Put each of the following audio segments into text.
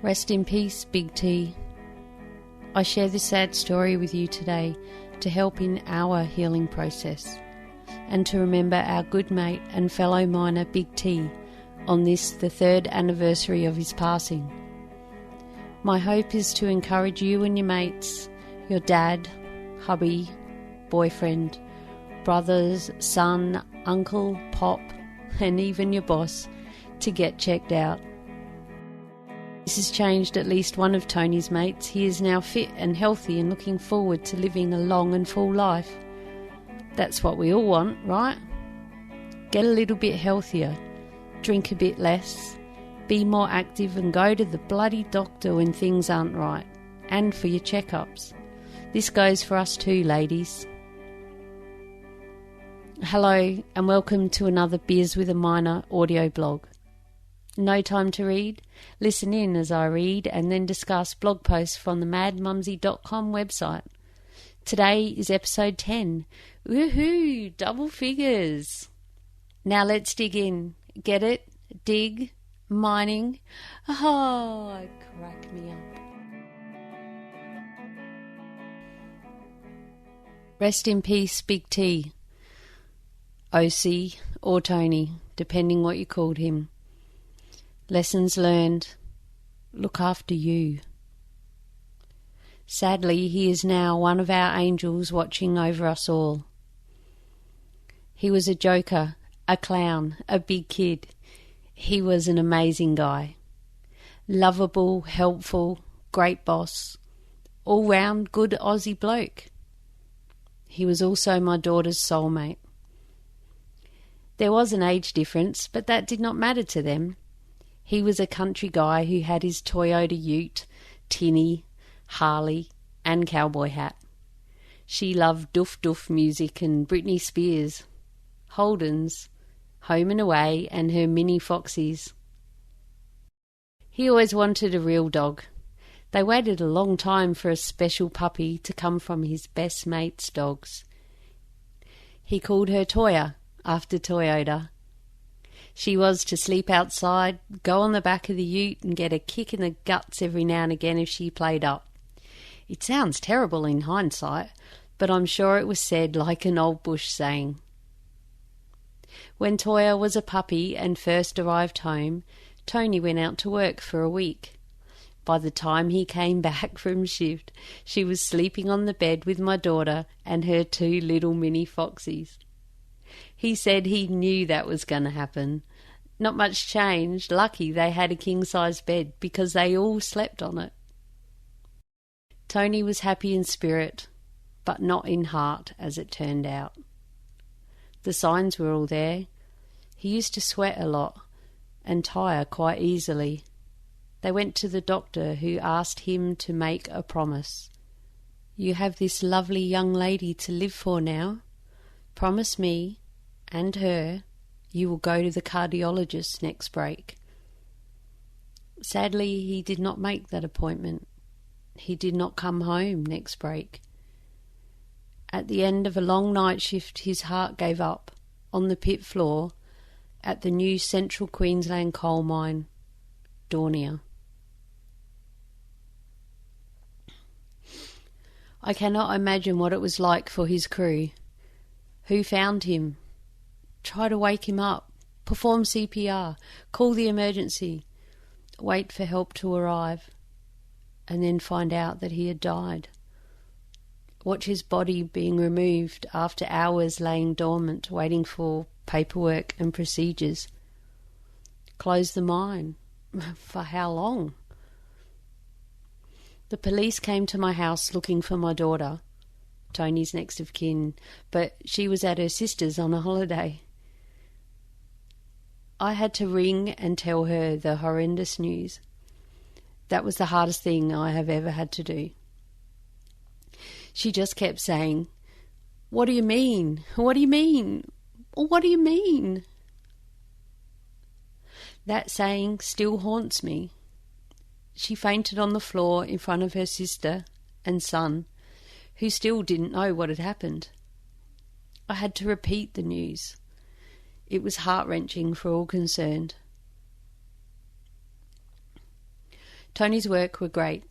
Rest in peace, Big T. I share this sad story with you today to help in our healing process and to remember our good mate and fellow miner Big T on this, the 3rd anniversary of his passing. My hope is to encourage you and your mates, your dad, hubby, boyfriend, brothers, son, uncle, pop, and even your boss to get checked out. This has changed at least one of Tony's mates. He is now fit and healthy and looking forward to living a long and full life. That's what we all want, right? Get a little bit healthier, drink a bit less, be more active and go to the bloody doctor when things aren't right, and for your checkups. This goes for us too, ladies. Hello and welcome to another Beers with a Miner audio blog. No time to read? Listen in as I read and then discuss blog posts from the madmumsy.com website. Today is episode 10. Woohoo! Double figures! Now let's dig in. Get it? Dig? Mining? Oh, crack me up. Rest in peace, Big T. Aussie or Tony, depending what you called him. Lessons learned. Look after you. Sadly, he is now one of our angels watching over us all. He was a joker, a clown, a big kid. He was an amazing guy. Lovable, helpful, great boss. All-round good Aussie bloke. He was also my daughter's soulmate. There was an age difference, but that did not matter to them. He was a country guy who had his Toyota Ute, tinny, Harley and cowboy hat. She loved doof music and Britney Spears, Holdens, Home and Away and her mini Foxies. He always wanted a real dog. They waited a long time for a special puppy to come from his best mate's dogs. He called her Toya after Toyota. She was to sleep outside, go on the back of the ute and get a kick in the guts every now and again if she played up. It sounds terrible in hindsight, but I'm sure it was said like an old bush saying. When Toya was a puppy and first arrived home, Tony went out to work for a week. By the time he came back from shift, she was sleeping on the bed with my daughter and her 2 little mini Foxies. He said he knew that was going to happen. Not much changed. Lucky they had a king-size bed because they all slept on it. Tony was happy in spirit, but not in heart, as it turned out. The signs were all there. He used to sweat a lot and tire quite easily. They went to the doctor, who asked him to make a promise. You have this lovely young lady to live for now. Promise me and her you will go to the cardiologist next break. Sadly, he did not make that appointment. He did not come home next break. At the end of a long night shift, his heart gave up on the pit floor at the new Central Queensland coal mine, Daunia. I cannot imagine what it was like for his crew. Who found him? Try to wake him up, perform CPR, call the emergency, wait for help to arrive, and then find out that he had died. Watch his body being removed after hours laying dormant, waiting for paperwork and procedures. Close the mine. For how long? The police came to my house looking for my daughter, Tony's next of kin, but she was at her sister's on a holiday. I had to ring and tell her the horrendous news. That was the hardest thing I have ever had to do. She just kept saying, "What do you mean? What do you mean? What do you mean?" That saying still haunts me. She fainted on the floor in front of her sister and son, who still didn't know what had happened. I had to repeat the news. It was heart-wrenching for all concerned. Tony's work were great.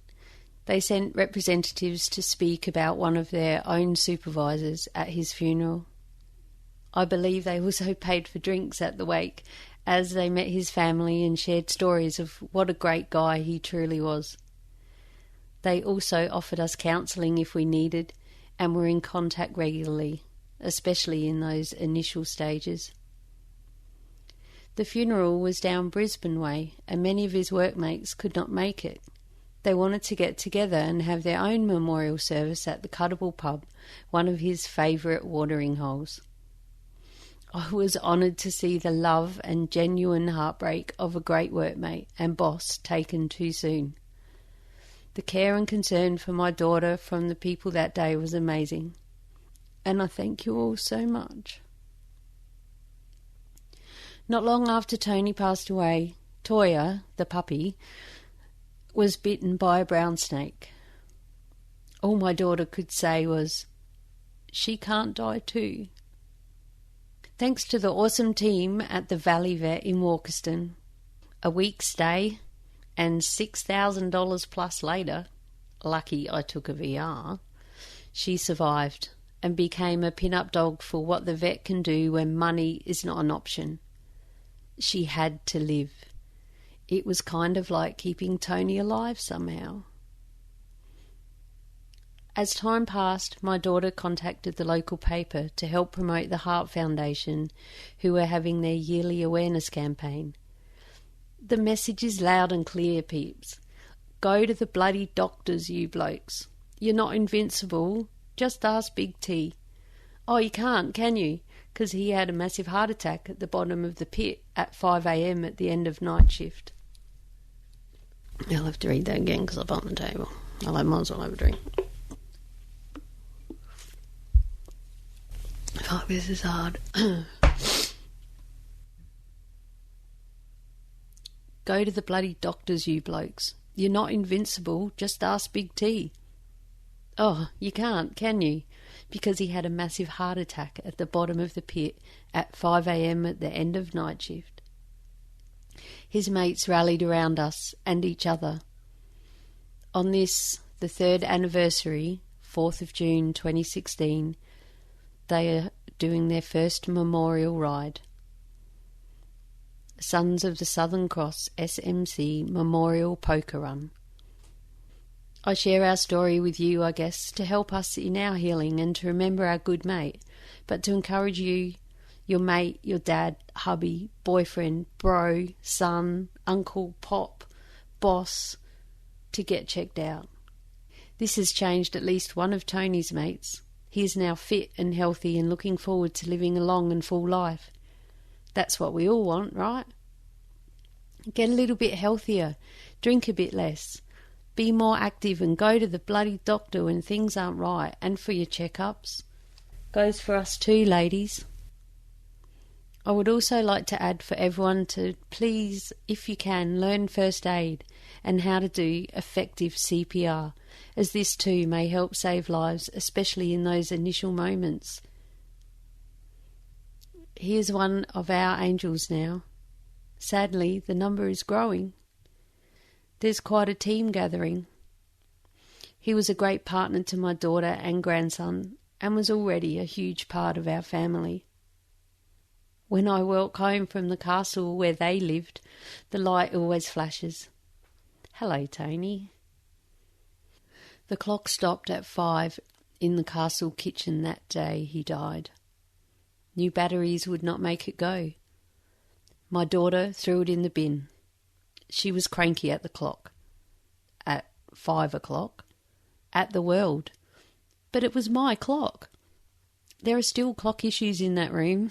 They sent representatives to speak about one of their own supervisors at his funeral. I believe they also paid for drinks at the wake as they met his family and shared stories of what a great guy he truly was. They also offered us counselling if we needed and were in contact regularly, especially in those initial stages. The funeral was down Brisbane way and many of his workmates could not make it. They wanted to get together and have their own memorial service at the Cuttable pub, one of his favourite watering holes. I was honoured to see the love and genuine heartbreak of a great workmate and boss taken too soon. The care and concern for my daughter from the people that day was amazing, and I thank you all so much. Not long after Tony passed away, Toya, the puppy, was bitten by a brown snake. All my daughter could say was, "She can't die too." Thanks to the awesome team at the Valley Vet in Walkerston, a week's stay and $6,000 plus later, lucky I took a VR, she survived and became a pin-up dog for what the vet can do when money is not an option. She had to live. It was kind of like keeping Tony alive somehow. As time passed, my daughter contacted the local paper to help promote the Heart Foundation, who were having their yearly awareness campaign. The message is loud and clear, peeps. Go to the bloody doctors, you blokes. You're not invincible. Just ask Big T. Oh, you can't, can you? Because he had a massive heart attack at the bottom of the pit at 5 a.m. at the end of night shift. I'll have to read that again because I'm on the table. I might as well have a drink. Fuck, this is hard. Go to the bloody doctors, you blokes. You're not invincible. Just ask Big T. Oh, you can't, can you? Because he had a massive heart attack at the bottom of the pit at 5 a.m. at the end of night shift. His mates rallied around us and each other. On this, the third anniversary, 4th of June 2016, they are doing their first memorial ride. Sons of the Southern Cross SMC Memorial Poker Run. I share our story with you, I guess, to help us in our healing and to remember our good mate, but to encourage you, your mate, your dad, hubby, boyfriend, bro, son, uncle, pop, boss, to get checked out. This has changed at least one of Tony's mates. He is now fit and healthy and looking forward to living a long and full life. That's what we all want, right? Get a little bit healthier, drink a bit less, be more active and go to the bloody doctor when things aren't right and for your checkups. Goes for us too, ladies. I would also like to add for everyone to please, if you can, learn first aid and how to do effective CPR, as this too may help save lives, especially in those initial moments. Here's one of our angels now. Sadly, the number is growing. There's quite a team gathering. He was a great partner to my daughter and grandson and was already a huge part of our family. When I walk home from the castle where they lived, the light always flashes. Hello, Tony. The clock stopped at 5 in the castle kitchen that day he died. New batteries would not make it go. My daughter threw it in the bin. She was cranky at the clock. At 5 o'clock. At the world. But it was my clock. There are still clock issues in that room.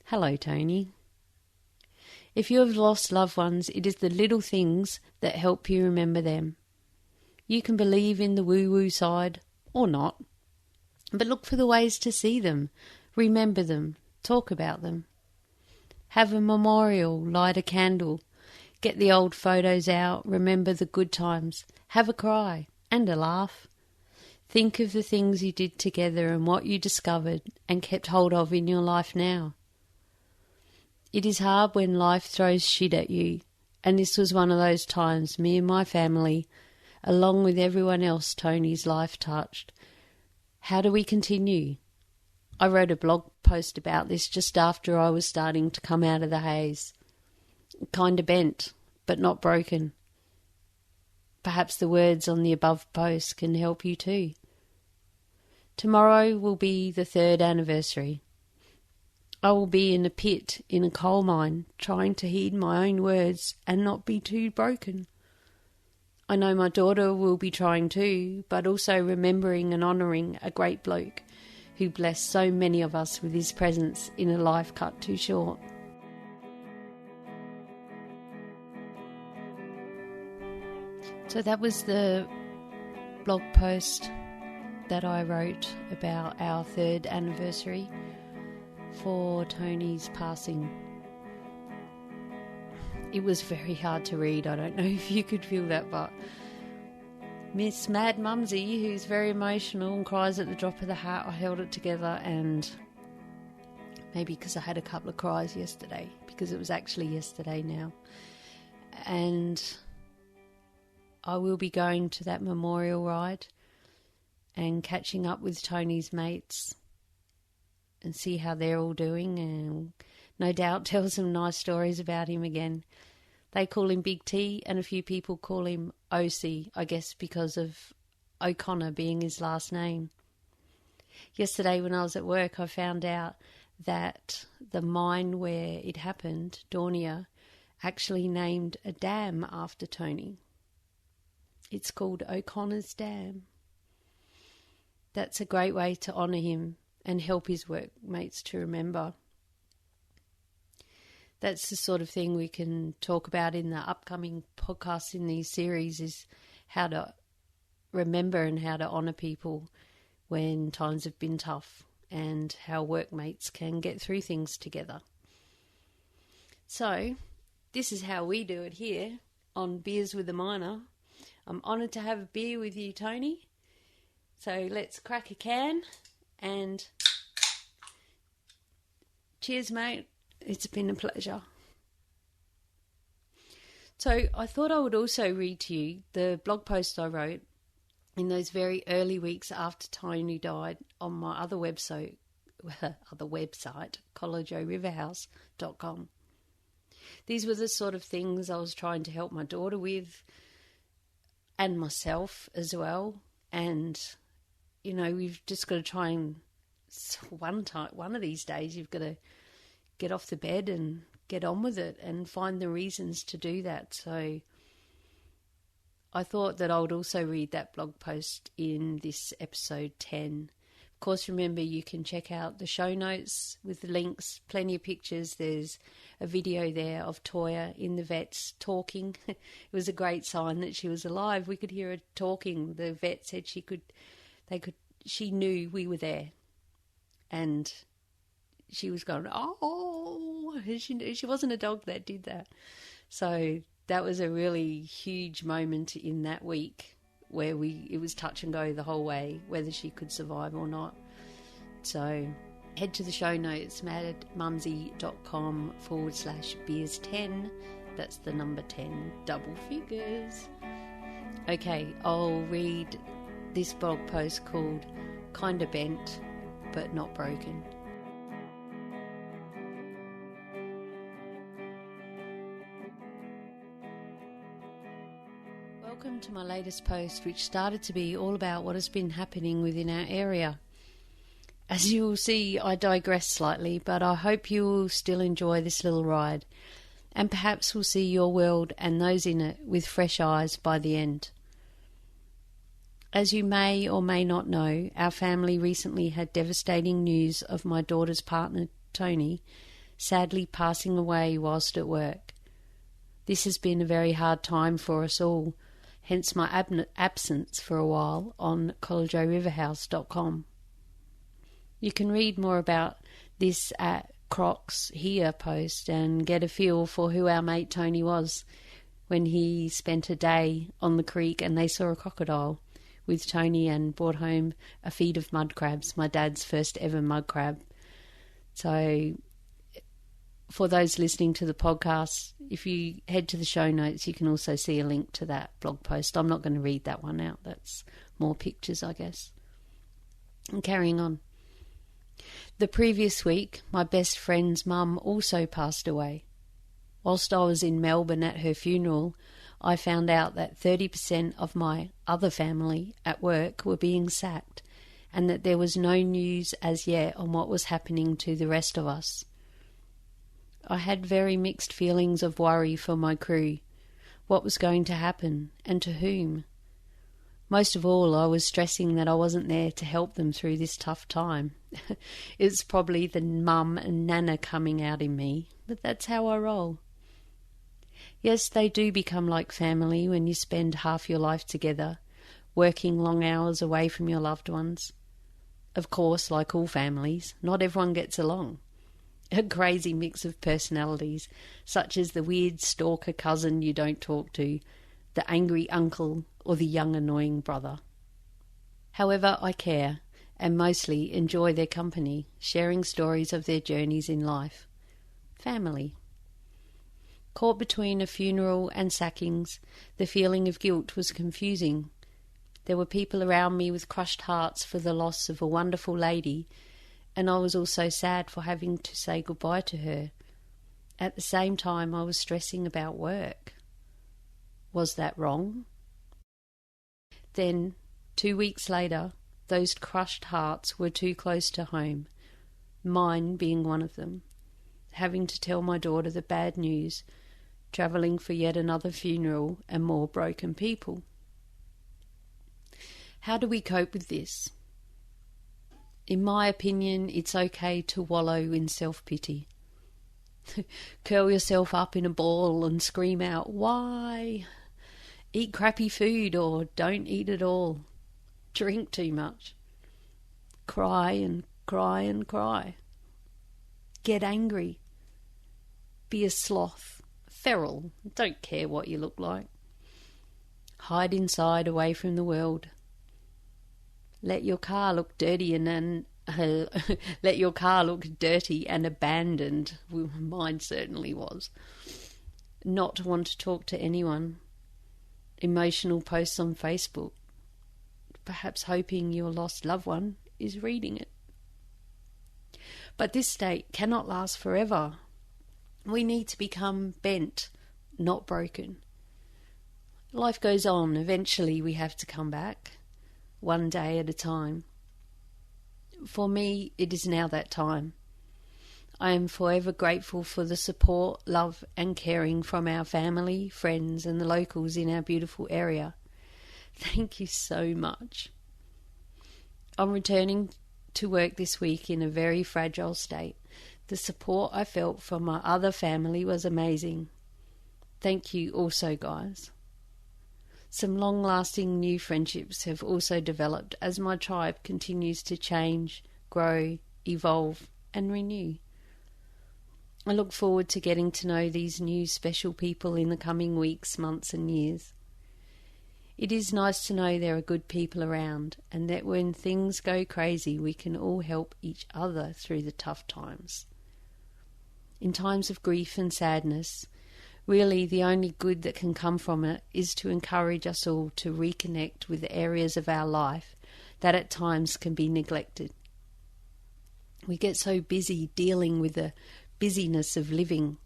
Hello, Tony. If you have lost loved ones, it is the little things that help you remember them. You can believe in the woo-woo side, or not. But look for the ways to see them, remember them, talk about them. Have a memorial, light a candle, get the old photos out, remember the good times, have a cry and a laugh. Think of the things you did together and what you discovered and kept hold of in your life now. It is hard when life throws shit at you And this was one of those times me and my family, along with everyone else Tony's life touched. How do we continue? I wrote a blog post about this just after I was starting to come out of the haze. Kind of bent, but not broken. Perhaps the words on the above post can help you too. Tomorrow will be the 3rd anniversary. I will be in a pit in a coal mine, trying to heed my own words and not be too broken. I know my daughter will be trying too, but also remembering and honouring a great bloke who blessed so many of us with his presence in a life cut too short. So that was the blog post that I wrote about our 3rd anniversary for Tony's passing. It was very hard to read. I don't know if you could feel that, but Miss Mad Mumsy, who's very emotional and cries at the drop of the hat, I held it together, and maybe because I had a couple of cries yesterday, because it was actually yesterday now. And I will be going to that memorial ride and catching up with Tony's mates and see how they're all doing, and no doubt tell some nice stories about him again. They call him Big T, and a few people call him OC, I guess because of O'Connor being his last name. Yesterday when I was at work, I found out that the mine where it happened, Dornier, actually named a dam after Tony. It's called O'Connor's Dam. That's a great way to honour him and help his workmates to remember. That's the sort of thing we can talk about in the upcoming podcasts in these series, is how to remember and how to honour people when times have been tough, and how workmates can get through things together. So, this is how we do it here on Beers with a Miner. I'm honoured to have a beer with you, Tony. So let's crack a can and cheers, mate. It's been a pleasure. So I thought I would also read to you the blog post I wrote in those very early weeks after Tony died on my other website, collegeoriverhouse.com. These were the sort of things I was trying to help my daughter with, and myself as well. And, you know, we've just got to try and one of these days you've got to get off the bed and get on with it and find the reasons to do that. So I thought that I would also read that blog post in this episode 10. Of course, remember, you can check out the show notes with the links, plenty of pictures. There's a video there of Toya in the vets talking. It was a great sign that she was alive. We could hear her talking. The vet said she knew we were there. And she was going, oh, she wasn't a dog that did that. So that was a really huge moment in that week where it was touch and go the whole way, whether she could survive or not. So head to the show notes, madmumsy.com/beers10. That's the number 10, double figures. Okay, I'll read this blog post called Kinda Bent, but Not Broken. Welcome to my latest post, which started to be all about what has been happening within our area. As you will see, I digress slightly, but I hope you will still enjoy this little ride, and perhaps will see your world and those in it with fresh eyes by the end. As you may or may not know, our family recently had devastating news of my daughter's partner, Tony, sadly passing away whilst at work. This has been a very hard time for us all, hence my absence for a while on collegeoriverhouse.com. You can read more about this at Crocs Here post and get a feel for who our mate Tony was when he spent a day on the creek and they saw a crocodile with Tony and brought home a feed of mud crabs, my dad's first ever mud crab. So For those listening to the podcast, if you head to the show notes, you can also see a link to that blog post. I'm not going to read that one out. That's more pictures, I guess. And carrying on. The previous week, my best friend's mum also passed away. Whilst I was in Melbourne at her funeral, I found out that 30% of my other family at work were being sacked, and that there was no news as yet on what was happening to the rest of us. I had very mixed feelings of worry for my crew, what was going to happen, and to whom. Most of all, I was stressing that I wasn't there to help them through this tough time. It's probably the mum and nana coming out in me, but that's how I roll. Yes, they do become like family when you spend half your life together, working long hours away from your loved ones. Of course, like all families, not everyone gets along. A crazy mix of personalities, such as the weird stalker cousin you don't talk to, the angry uncle, or the young annoying brother. However, I care, and mostly enjoy their company, sharing stories of their journeys in life. Family. Caught between a funeral and sackings, the feeling of guilt was confusing. There were people around me with crushed hearts for the loss of a wonderful lady, and I was also sad for having to say goodbye to her. At the same time, I was stressing about work. Was that wrong? Then, 2 weeks later, those crushed hearts were too close to home, mine being one of them, having to tell my daughter the bad news, travelling for yet another funeral and more broken people. How do we cope with this? In my opinion, it's okay to wallow in self-pity. Curl yourself up in a ball and scream out, "Why?" Eat crappy food or don't eat at all. Drink too much. Cry and cry and cry. Get angry. Be a sloth, feral, don't care what you look like. Hide inside away from the world. Let your car look dirty and let your car look dirty and abandoned. Mine certainly was. Not to want to talk to anyone. Emotional posts on Facebook. Perhaps hoping your lost loved one is reading it. But this state cannot last forever. We need to become bent, not broken. Life goes on. Eventually we have to come back, one day at a time. For me, it is now that time. I am forever grateful for the support, love and caring from our family, friends and the locals in our beautiful area. Thank you so much. I'm returning to work this week in a very fragile state. The support I felt from my other family was amazing. Thank you also, guys. Some long-lasting new friendships have also developed as my tribe continues to change, grow, evolve and renew. I look forward to getting to know these new special people in the coming weeks, months and years. It is nice to know there are good people around and that when things go crazy we can all help each other through the tough times. In times of grief and sadness, really the only good that can come from it is to encourage us all to reconnect with the areas of our life that at times can be neglected. We get so busy dealing with the busyness of living.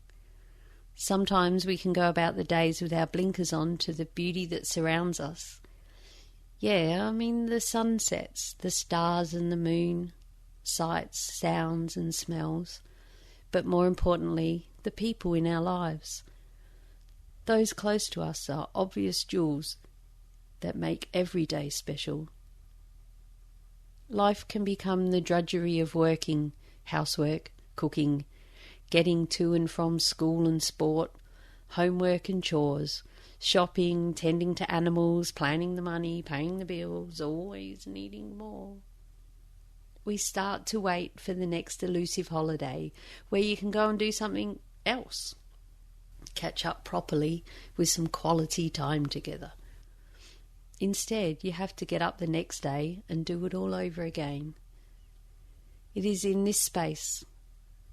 Sometimes we can go about the days with our blinkers on to the beauty that surrounds us. Yeah, I mean the sunsets, the stars and the moon, sights, sounds and smells, but more importantly, the people in our lives. Those close to us are obvious jewels that make every day special. Life can become the drudgery of working, housework, cooking, getting to and from school and sport, homework and chores, shopping, tending to animals, planning the money, paying the bills, always needing more. We start to wait for the next elusive holiday where you can go and do something else. Catch up properly with some quality time together. Instead, you have to get up the next day and do it all over again. It is in this space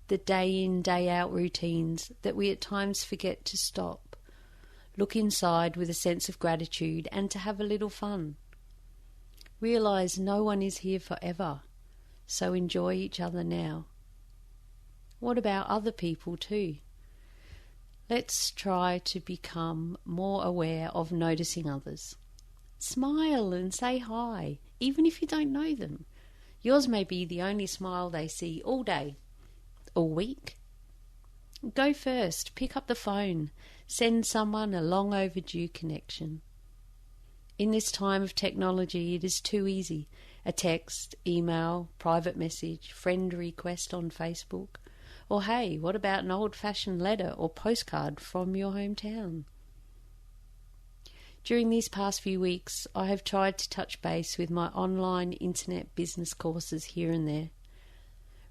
the day in, day out routines that we at times forget to stop, look inside with a sense of gratitude and to have a little fun. Realise no one is here forever, so enjoy each other now. What about other people too? Let's try to become more aware of noticing others. Smile and say hi, even if you don't know them. Yours may be the only smile they see all day, all week. Go first, pick up the phone, send someone a long overdue connection. In this time of technology, it is too easy. A text, email, private message, friend request on Facebook. Or hey, what about an old-fashioned letter or postcard from your hometown? During these past few weeks, I have tried to touch base with my online internet business courses here and there,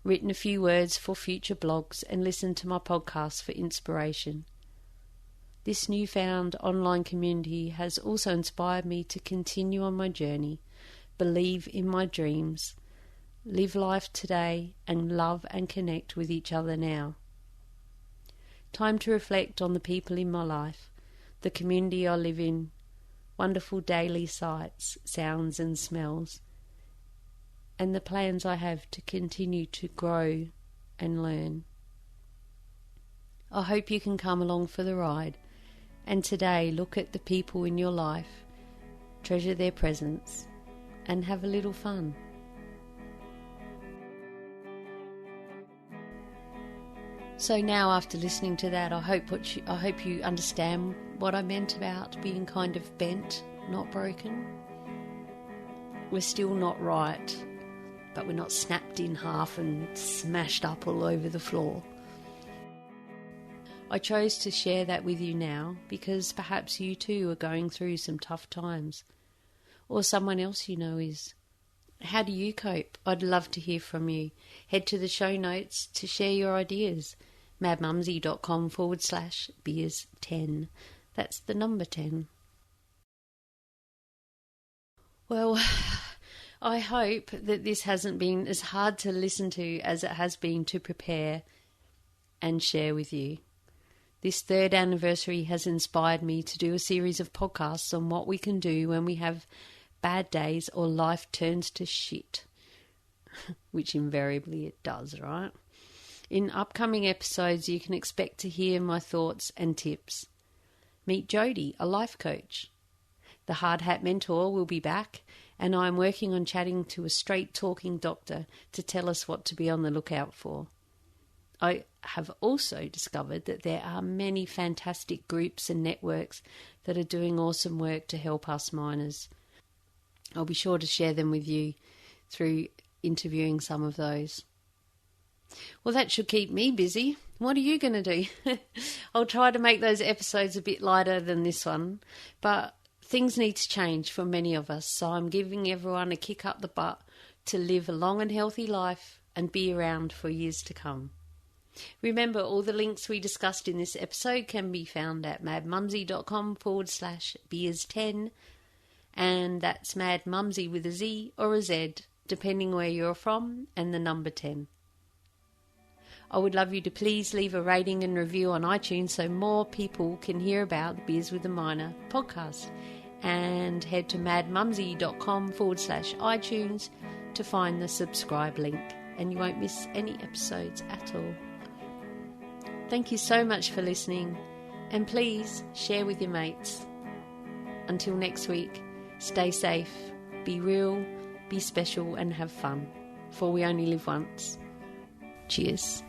written a few words for future blogs and listened to my podcasts for inspiration. This newfound online community has also inspired me to continue on my journey, believe in my dreams, live life today and love and connect with each other now. Time to reflect on the people in my life, the community I live in, wonderful daily sights, sounds and smells, and the plans I have to continue to grow and learn. I hope you can come along for the ride, and today look at the people in your life, treasure their presence, and have a little fun. So now, after listening to that, I hope you understand what I meant about being kind of bent, not broken. We're still not right, but we're not snapped in half and smashed up all over the floor. I chose to share that with you now because perhaps you too are going through some tough times, or someone else you know is. How do you cope? I'd love to hear from you. Head to the show notes to share your ideas. madmumsy.com/beers10. That's the number 10. Well, I hope that this hasn't been as hard to listen to as it has been to prepare and share with you. This 3rd anniversary has inspired me to do a series of podcasts on what we can do when we have bad days or life turns to shit, which invariably it does, right? In upcoming episodes, you can expect to hear my thoughts and tips. Meet Jodie, a life coach. The Hard Hat Mentor will be back, and I'm working on chatting to a straight-talking doctor to tell us what to be on the lookout for. I have also discovered that there are many fantastic groups and networks that are doing awesome work to help us miners. I'll be sure to share them with you through interviewing some of those. Well, that should keep me busy. What are you going to do? I'll try to make those episodes a bit lighter than this one, but things need to change for many of us, so I'm giving everyone a kick up the butt to live a long and healthy life and be around for years to come. Remember, all the links we discussed in this episode can be found at madmumsy.com/beers10, and that's madmumsy with a Z or a Z, depending where you're from, and the number 10. I would love you to please leave a rating and review on iTunes so more people can hear about the Beers with a Miner podcast. And head to madmumsy.com/iTunes to find the subscribe link, and you won't miss any episodes at all. Thank you so much for listening, and please share with your mates. Until next week, stay safe, be real, be special, and have fun, for we only live once. Cheers.